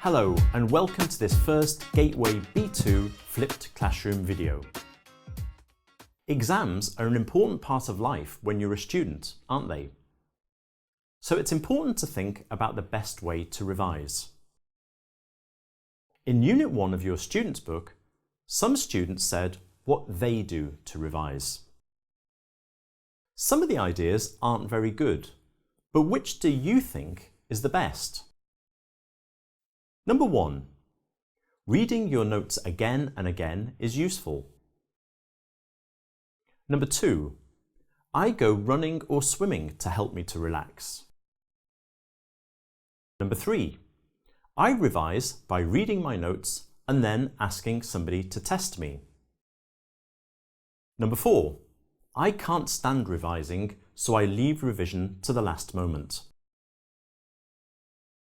Hello and welcome to this first Gateway B2 Flipped Classroom video. Exams are an important part of life when you're a student, aren't they? So it's important to think about the best way to revise. In Unit 1 of your student's book, some students said what they do to revise. Some of the ideas aren't very good, but which do you think is the best? Number 1. Reading your notes again and again is useful. Number 2. I go running or swimming to help me to relax. Number 3. I revise by reading my notes and then asking somebody to test me. Number 4. I can't stand revising, so I leave revision to the last moment.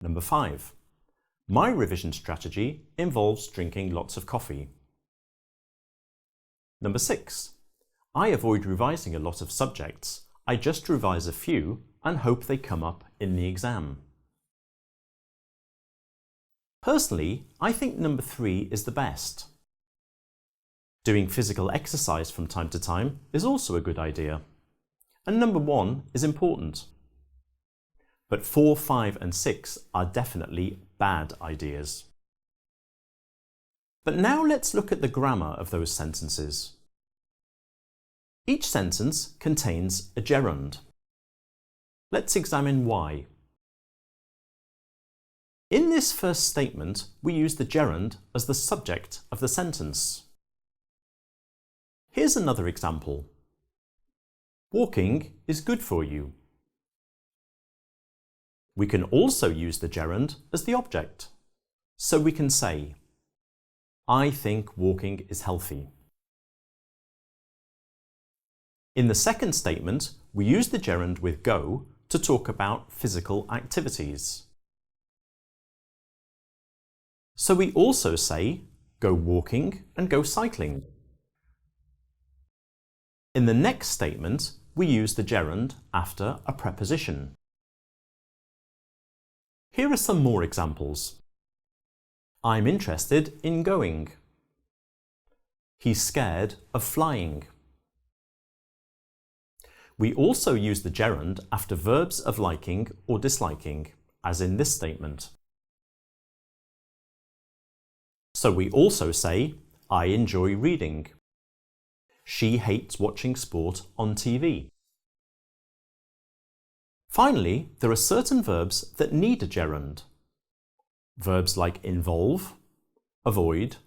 Number 5. My revision strategy involves drinking lots of coffee. Number 6. I avoid revising a lot of subjects. I just revise a few and hope they come up in the exam. Personally, I think number 3 is the best. Doing physical exercise from time to time is also a good idea. And number 1 is important. But 4, 5 and 6 are definitely bad ideas. But now let's look at the grammar of those sentences. Each sentence contains a gerund. Let's examine why. In this first statement, we use the gerund as the subject of the sentence. Here's another example. Walking is good for you. We can also use the gerund as the object. So we can say, I think walking is healthy. In the second statement, we use the gerund with go to talk about physical activities. So we also say, go walking and go cycling. In the next statement, we use the gerund after a preposition. Here are some more examples. I'm interested in going. He's scared of flying. We also use the gerund after verbs of liking or disliking, as in this statement. So we also say, I enjoy reading. She hates watching sport on TV. Finally, there are certain verbs that need a gerund. Verbs like involve, avoid,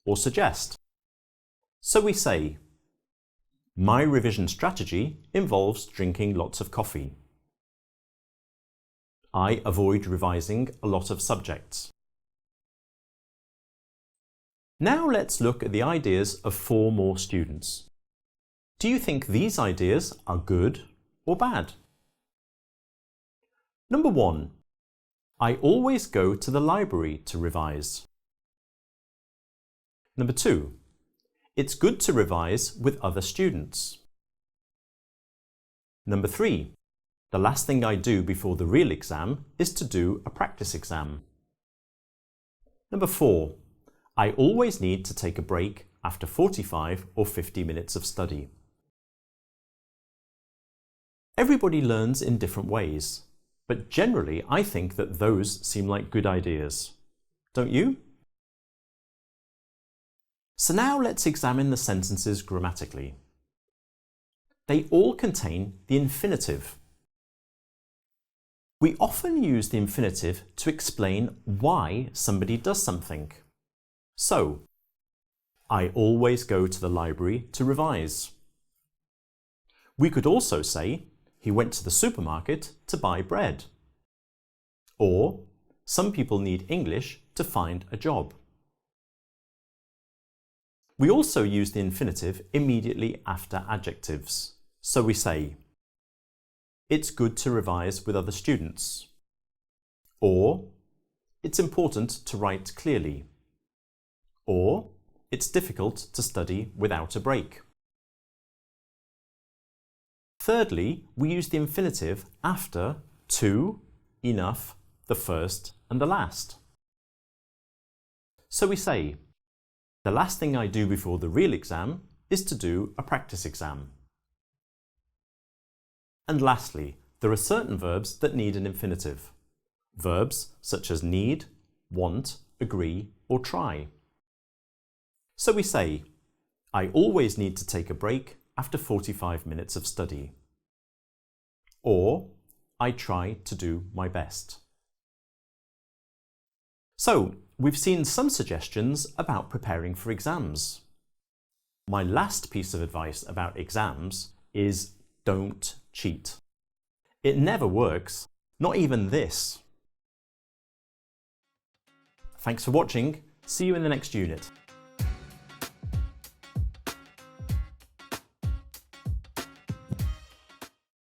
or suggest. So we say, my revision strategy involves drinking lots of coffee. I avoid revising a lot of subjects. Now let's look at the ideas of 4 more students. Do you think these ideas are good or bad? Number 1. I always go to the library to revise. Number 2. It's good to revise with other students. Number 3. The last thing I do before the real exam is to do a practice exam. Number 4. I always need to take a break after 45 or 50 minutes of study. Everybody learns in different ways. But generally, I think that those seem like good ideas. Don't you? So now let's examine the sentences grammatically. They all contain the infinitive. We often use the infinitive to explain why somebody does something. So, I always go to the library to revise. We could also say, he went to the supermarket to buy bread. Or, some people need English to find a job. We also use the infinitive immediately after adjectives. So we say, it's good to revise with other students. Or, it's important to write clearly. Or, it's difficult to study without a break. Thirdly, we use the infinitive after to, enough, the first and the last. So we say, the last thing I do before the real exam is to do a practice exam. And lastly, there are certain verbs that need an infinitive. Verbs such as need, want, agree, or try. So we say, I always need to take a break after 45 minutes of study. Or, I try to do my best. So, we've seen some suggestions about preparing for exams. My last piece of advice about exams is don't cheat. It never works, not even this. Thanks for watching. See you in the next unit.